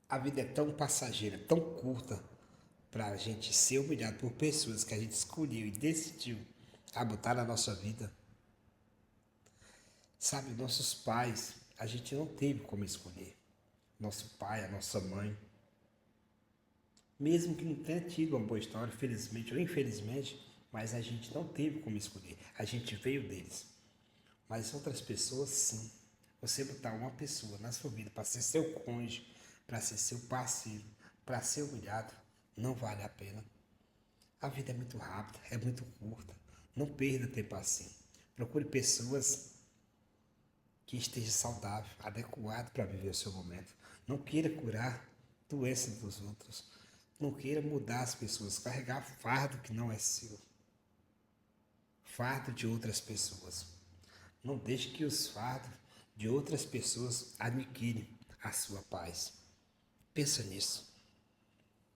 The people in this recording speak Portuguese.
A vida é tão passageira, tão curta, para a gente ser humilhado por pessoas que a gente escolheu e decidiu a botar na nossa vida. Sabe, nossos pais, a gente não teve como escolher. Nosso pai, a nossa mãe. Mesmo que não tenha tido uma boa história, felizmente ou infelizmente, mas a gente não teve como escolher. A gente veio deles. Mas outras pessoas, sim. Você botar uma pessoa na sua vida para ser seu cônjuge, para ser seu parceiro, para ser humilhado, não vale a pena. A vida é muito rápida, é muito curta. Não perda tempo assim. Procure pessoas que estejam saudáveis, adequado para viver o seu momento. Não queira curar doenças dos outros. Não queira mudar as pessoas, carregar fardo que não é seu. Fardo de outras pessoas. Não deixe que os fardos de outras pessoas aniquilem a sua paz. Pensa nisso.